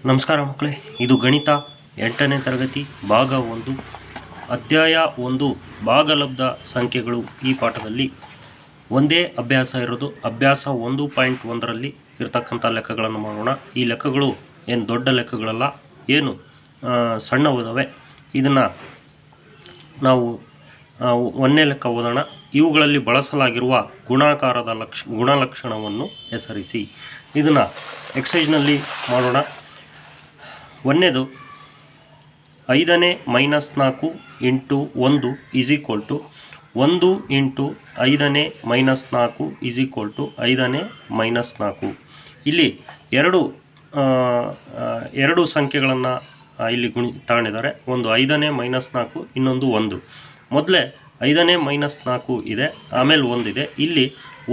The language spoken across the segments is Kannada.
ನಮಸ್ಕಾರ ಮಕ್ಕಳೇ, ಇದು ಗಣಿತ 8ನೇ ತರಗತಿ ಭಾಗ 1 ಅಧ್ಯಾಯ 1 ಭಾಗಲಬ್ಧ ಸಂಖ್ಯೆಗಳು. ಈ ಪಾಠದಲ್ಲಿ ಒಂದೇ ಅಭ್ಯಾಸ ಇರೋದು. ಅಭ್ಯಾಸ 1.1ರಲ್ಲಿ ಇರತಕ್ಕಂಥ ಲೆಕ್ಕಗಳನ್ನು ಮಾಡೋಣ. ಈ ಲೆಕ್ಕಗಳು ಏನು ದೊಡ್ಡ ಲೆಕ್ಕಗಳಲ್ಲ, ಏನು ಸಣ್ಣವಿದಾವೆ. ಇದನ್ನು ನಾವು ಒಂದನೇ ಲೆಕ್ಕ ಓದೋಣ. ಇವುಗಳಲ್ಲಿ ಬಳಸಲಾಗಿರುವ ಗುಣಾಕಾರದ ಗುಣಲಕ್ಷಣವನ್ನು ಹೆಸರಿಸಿ. ಇದನ್ನು ಎಕ್ಸೈಜ್ನಲ್ಲಿ ಮಾಡೋಣ. ಒಂದನೇದು 5ನೇ minus 4 into 1 is equal to 1 into 5ನೇ ಮೈನಸ್ 4 ಈಸ್ ಈಕ್ವಲ್ ಟು 5ನೇ ಮೈನಸ್ 4. ಇಲ್ಲಿ ಎರಡು ಸಂಖ್ಯೆಗಳನ್ನು ಇಲ್ಲಿ ತಗೊಂಡಿದ್ದಾರೆ. ಒಂದು 5ನೇ ಮೈನಸ್ 4, ಇನ್ನೊಂದು 1. ಮೊದಲೇ 5ನೇ ಮೈನಸ್ 4 ಇದೆ, ಆಮೇಲೆ 1 ಇದೆ. ಇಲ್ಲಿ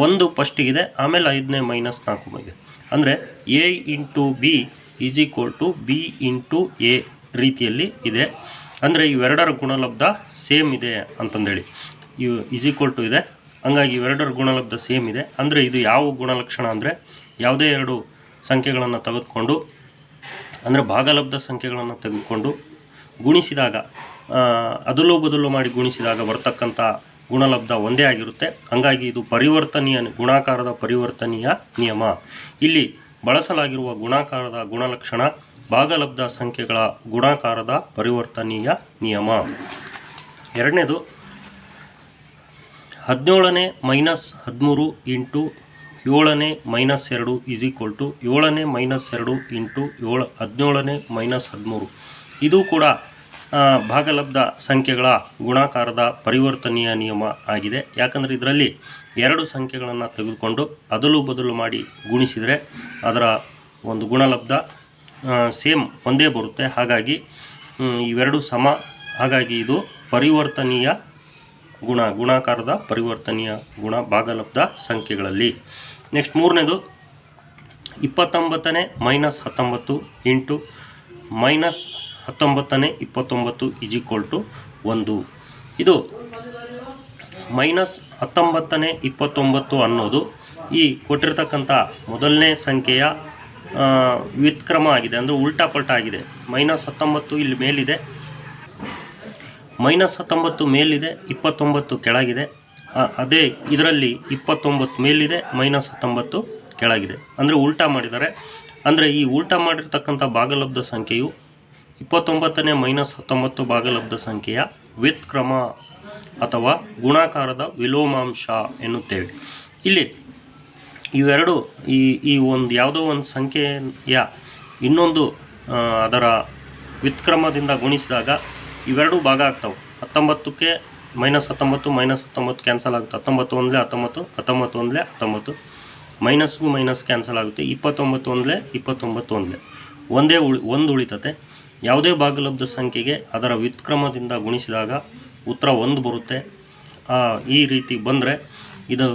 1 ಫಸ್ಟಿಗಿದೆ, ಆಮೇಲೆ 5ನೇ ಮೈನಸ್ 4 ಇದೆ. ಅಂದರೆ A into B is equal to B into A ರೀತಿಯಲ್ಲಿ ಇದೆ. ಅಂದರೆ ಇವೆರಡರ ಗುಣಲಬ್ಧ ಸೇಮ್ ಇದೆ ಅಂತಂದೇಳಿ ಇವು ಈಸ್ ಈಕ್ವಲ್ ಟು ಇದೆ. ಹಂಗಾಗಿ ಇವೆರಡರ ಗುಣಲಬ್ಧ ಸೇಮ್ ಇದೆ. ಅಂದರೆ ಇದು ಯಾವ ಗುಣಲಕ್ಷಣ ಅಂದರೆ, ಯಾವುದೇ ಎರಡು ಸಂಖ್ಯೆಗಳನ್ನು ತೆಗೆದುಕೊಂಡು, ಅಂದರೆ ಭಾಗಲಬ್ಧ ಸಂಖ್ಯೆಗಳನ್ನು ತೆಗೆದುಕೊಂಡು ಗುಣಿಸಿದಾಗ, ಅದಲು ಬದಲು ಮಾಡಿ ಗುಣಿಸಿದಾಗ ಬರ್ತಕ್ಕಂಥ ಗುಣಲಬ್ಧ ಒಂದೇ ಆಗಿರುತ್ತೆ. ಹಾಗಾಗಿ ಇದು ಗುಣಾಕಾರದ ಪರಿವರ್ತನೀಯ ನಿಯಮ. ಇಲ್ಲಿ ಬಳಸಲಾಗಿರುವ ಗುಣಾಕಾರದ ಗುಣಲಕ್ಷಣ ಭಾಗಲಬ್ಧ ಸಂಖ್ಯೆಗಳ ಗುಣಾಕಾರದ ಪರಿವರ್ತನೀಯ ನಿಯಮ. ಎರಡನೇದು 17ನೇ ಮೈನಸ್ 13 ಇಂಟು 7ನೇ ಮೈನಸ್ 2 ಈಸ್ ಈಕ್ವಲ್ ಟು 7ನೇ ಮೈನಸ್ 2 ಇಂಟು 17ನೇ ಮೈನಸ್ 13. ಇದು ಕೂಡ ಭಾಗಲಬ್ಧ ಸಂಖ್ಯೆಗಳ ಗುಣಾಕಾರದ ಪರಿವರ್ತನೀಯ ನಿಯಮ ಆಗಿದೆ. ಯಾಕಂದರೆ ಇದರಲ್ಲಿ ಎರಡು ಸಂಖ್ಯೆಗಳನ್ನು ತೆಗೆದುಕೊಂಡು ಅದಲು ಬದಲು ಮಾಡಿ ಗುಣಿಸಿದರೆ ಅದರ ಒಂದು ಗುಣಲಬ್ಧ ಸೇಮ್ ಒಂದೇ ಬರುತ್ತೆ. ಹಾಗಾಗಿ ಇವೆರಡು ಸಮ. ಹಾಗಾಗಿ ಇದು ಪರಿವರ್ತನೀಯ ಗುಣಾಕಾರದ ಪರಿವರ್ತನೀಯ ಗುಣ ಭಾಗಲಬ್ಧ ಸಂಖ್ಯೆಗಳಲ್ಲಿ. ನೆಕ್ಸ್ಟ್ ಮೂರನೇದು 29ನೇ ಮೈನಸ್ 19 ಇಂಟು ಮೈನಸ್ 19ನೇ 29 ಈಸ್ ಈಕ್ವಲ್ ಟು 1. ಇದು ಮೈನಸ್ 19ನೇ 29 ಅನ್ನೋದು ಈ ಕೊಟ್ಟಿರ್ತಕ್ಕಂಥ ಮೊದಲನೇ ಸಂಖ್ಯೆಯ ವ್ಯುತ್ಕ್ರಮ ಆಗಿದೆ, ಅಂದರೆ ಉಲ್ಟಾ ಪಲ್ಟಾ ಆಗಿದೆ. ಮೈನಸ್ 19 ಇಲ್ಲಿ ಮೇಲಿದೆ, ಮೈನಸ್ 19 ಮೇಲಿದೆ, 29 ಕೆಳಗಿದೆ. ಅದೇ ಇದರಲ್ಲಿ 29 ಮೇಲಿದೆ, ಮೈನಸ್ 19 ಕೆಳಗಿದೆ. ಅಂದರೆ ಉಲ್ಟಾ ಮಾಡಿದ್ದಾರೆ. ಅಂದರೆ ಈ ಉಲ್ಟಾ ಮಾಡಿರ್ತಕ್ಕಂಥ ಭಾಗಲಬ್ಧ ಸಂಖ್ಯೆಯು 29ನೇ ಮೈನಸ್ 19 ಭಾಗಲಬ್ಧ ಸಂಖ್ಯೆಯ ವ್ಯುತ್ಕ್ರಮ ಅಥವಾ ಗುಣಾಕಾರದ ವಿಲೋಮಾಂಶ ಎನ್ನುತ್ತೇವೆ. ಇಲ್ಲಿ ಇವೆರಡು ಈ ಒಂದು ಯಾವುದೋ ಒಂದು ಸಂಖ್ಯೆಯ ಇನ್ನೊಂದು ಅದರ ವ್ಯುತ್ಕ್ರಮದಿಂದ ಗುಣಿಸಿದಾಗ ಇವೆರಡು ಭಾಗ ಆಗ್ತವೆ. 19ಕ್ಕೆ ಮೈನಸ್ 19 ಮೈನಸ್ 19 ಕ್ಯಾನ್ಸಲ್ ಆಗುತ್ತೆ. 19 ಒಂದಲೇ 19, 19 ಒಂದಲೇ 19, ಮೈನಸ್ಗೂ ಮೈನಸ್ ಕ್ಯಾನ್ಸಲ್ ಆಗುತ್ತೆ. 29 ಒಂದಲೇ 29 ಒಂದಲೇ ಒಂದು ಉಳಿತತೆ. ಯಾವುದೇ ಭಾಗಲಬ್ಧ ಸಂಖ್ಯೆಗೆ ಅದರ ವ್ಯುತ್ಕ್ರಮದಿಂದ ಗುಣಿಸಿದಾಗ ಉತ್ತರ 1 ಬರುತ್ತೆ. ಈ ರೀತಿ ಬಂದರೆ ಇದು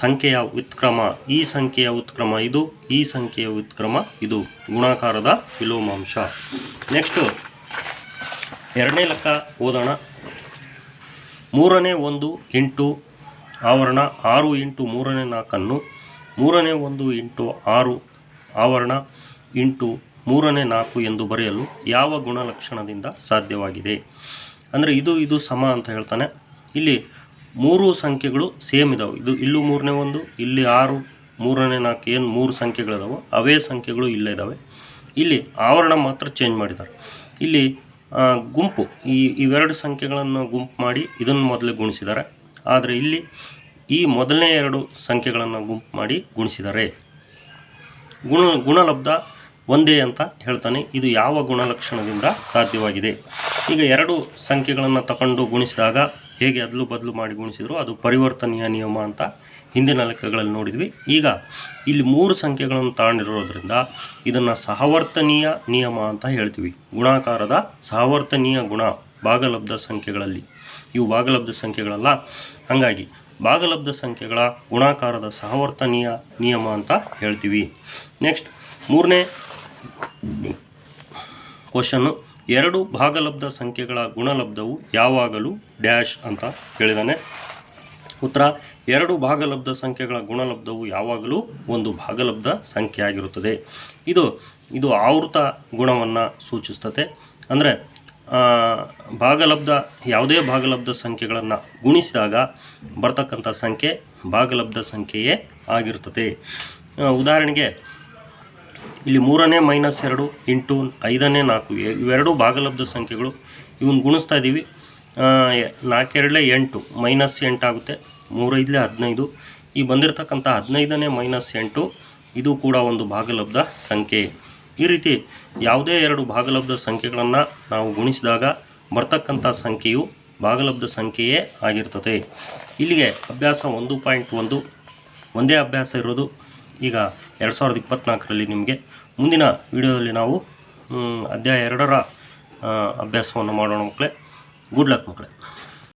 ಸಂಖ್ಯೆಯ ವ್ಯುತ್ಕ್ರಮ, ಈ ಸಂಖ್ಯೆಯ ವ್ಯುತ್ಕ್ರಮ ಇದು, ಈ ಸಂಖ್ಯೆಯ ವ್ಯುತ್ಕ್ರಮ ಇದು, ಗುಣಾಕಾರದ ವಿಲೋಮಾಂಶ. ನೆಕ್ಸ್ಟು ಎರಡನೇ ಲೆಕ್ಕ ಓದೋಣ. 3ನೇ 1 ಇಂಟು ಆವರಣ 6 ಇಂಟು 3ನೇ 4 3ನೇ 1 ಇಂಟು 6 ಆವರಣ ಇಂಟು 3ನೇ 4 ಎಂದು ಬರೆಯಲು ಯಾವ ಗುಣಲಕ್ಷಣದಿಂದ ಸಾಧ್ಯವಾಗಿದೆ? ಅಂದರೆ ಇದು ಸಮ ಅಂತ ಹೇಳ್ತಾನೆ. ಇಲ್ಲಿ ಮೂರು ಸಂಖ್ಯೆಗಳು ಸೇಮ್ ಇದಾವೆ. ಇಲ್ಲೂ 3ನೇ 1, ಇಲ್ಲಿ 6, 3ನೇ 4 ಏನು 3 ಸಂಖ್ಯೆಗಳಿದಾವೆ ಅವೇ ಸಂಖ್ಯೆಗಳು ಇಲ್ಲೇ ಇದ್ದಾವೆ. ಇಲ್ಲಿ ಆವರಣ ಮಾತ್ರ ಚೇಂಜ್ ಮಾಡಿದ್ದಾರೆ. ಇಲ್ಲಿ ಗುಂಪು ಇವೆರಡು ಸಂಖ್ಯೆಗಳನ್ನು ಗುಂಪು ಮಾಡಿ ಇದನ್ನು ಮೊದಲೇ ಗುಣಿಸಿದ್ದಾರೆ. ಆದರೆ ಇಲ್ಲಿ ಈ ಮೊದಲನೇ ಎರಡು ಸಂಖ್ಯೆಗಳನ್ನು ಗುಂಪು ಮಾಡಿ ಗುಣಿಸಿದ್ದಾರೆ. ಗುಣಲಬ್ಧ ಒಂದೇ ಅಂತ ಹೇಳ್ತಾನೆ. ಇದು ಯಾವ ಗುಣಲಕ್ಷಣದಿಂದ ಸಾಧ್ಯವಾಗಿದೆ? ಈಗ ಎರಡು ಸಂಖ್ಯೆಗಳನ್ನು ತಗೊಂಡು ಗುಣಿಸಿದಾಗ ಹೇಗೆ ಅದಲು ಬದಲು ಮಾಡಿ ಗುಣಿಸಿದ್ರು ಅದು ಪರಿವರ್ತನೀಯ ನಿಯಮ ಅಂತ ಹಿಂದಿನ ಲೆಕ್ಕಗಳಲ್ಲಿ ನೋಡಿದ್ವಿ. ಈಗ ಇಲ್ಲಿ 3 ಸಂಖ್ಯೆಗಳನ್ನು ತಗೊಂಡಿರೋದ್ರಿಂದ ಇದನ್ನು ಸಹವರ್ತನೀಯ ನಿಯಮ ಅಂತ ಹೇಳ್ತೀವಿ. ಗುಣಾಕಾರದ ಸಹವರ್ತನೀಯ ಗುಣ ಭಾಗಲಬ್ಧ ಸಂಖ್ಯೆಗಳಲ್ಲಿ. ಇವು ಭಾಗಲಬ್ಧ ಸಂಖ್ಯೆಗಳಲ್ಲ, ಹಾಗಾಗಿ ಭಾಗಲಬ್ಧ ಸಂಖ್ಯೆಗಳ ಗುಣಾಕಾರದ ಸಹವರ್ತನೀಯ ನಿಯಮ ಅಂತ ಹೇಳ್ತೀವಿ. ನೆಕ್ಸ್ಟ್ ಮೂರನೇ ಕ್ವಶನ್ನು, ಎರಡು ಭಾಗಲಬ್ಧ ಸಂಖ್ಯೆಗಳ ಗುಣಲಬ್ಧವು ಯಾವಾಗಲೂ ಡ್ಯಾಶ್ ಅಂತ ಹೇಳಿದಾನೆ. ಉತ್ತರ ಎರಡು ಭಾಗಲಬ್ಧ ಸಂಖ್ಯೆಗಳ ಗುಣಲಬ್ಧವು ಯಾವಾಗಲೂ ಒಂದು ಭಾಗಲಬ್ಧ ಸಂಖ್ಯೆ ಆಗಿರುತ್ತದೆ. ಇದು ಆವೃತ ಗುಣವನ್ನು ಸೂಚಿಸ್ತದೆ. ಅಂದರೆ ಯಾವುದೇ ಭಾಗಲಬ್ಧ ಸಂಖ್ಯೆಗಳನ್ನು ಗುಣಿಸಿದಾಗ ಬರ್ತಕ್ಕಂಥ ಸಂಖ್ಯೆ ಭಾಗಲಬ್ಧ ಸಂಖ್ಯೆಯೇ ಆಗಿರುತ್ತದೆ. ಉದಾಹರಣೆಗೆ ಇಲ್ಲಿ 3ನೇ -2 ಇಂಟು 5ನೇ 4 ಇವೆರಡು ಭಾಗಲಬ್ಧ ಸಂಖ್ಯೆಗಳು. ಇವನ್ನ ಗುಣಿಸ್ತಾ ಇದ್ದೀವಿ. 4 2 8 -8 ಆಗುತ್ತೆ. 3 5 15. ಈ ಬಂದಿರತಕ್ಕಂಥ 15ನೇ -8 ಇದು ಕೂಡ ಒಂದು ಭಾಗಲಬ್ಧ ಸಂಖ್ಯೆ. ಈ ರೀತಿ ಯಾವುದೇ ಎರಡು ಭಾಗಲಬ್ಧ ಸಂಖ್ಯೆಗಳನ್ನು ನಾವು ಗುಣಿಸಿದಾಗ ಬರ್ತಕ್ಕಂಥ ಸಂಖ್ಯೆಯು ಭಾಗಲಬ್ಧ ಸಂಖ್ಯೆಯೇ ಆಗಿರ್ತದೆ. ಇಲ್ಲಿಗೆ ಅಭ್ಯಾಸ 1.1 ಒಂದೇ ಅಭ್ಯಾಸ ಇರೋದು. ಈಗ 2024ರಲ್ಲಿ ನಿಮಗೆ ಮುಂದಿನ ವಿಡಿಯೋದಲ್ಲಿ ನಾವು ಅಧ್ಯಾಯ 2ರ ಅಭ್ಯಾಸವನ್ನು ಮಾಡೋಣ ಮಕ್ಕಳೇ. ಗುಡ್ ಲಕ್ ಮಕ್ಕಳೇ.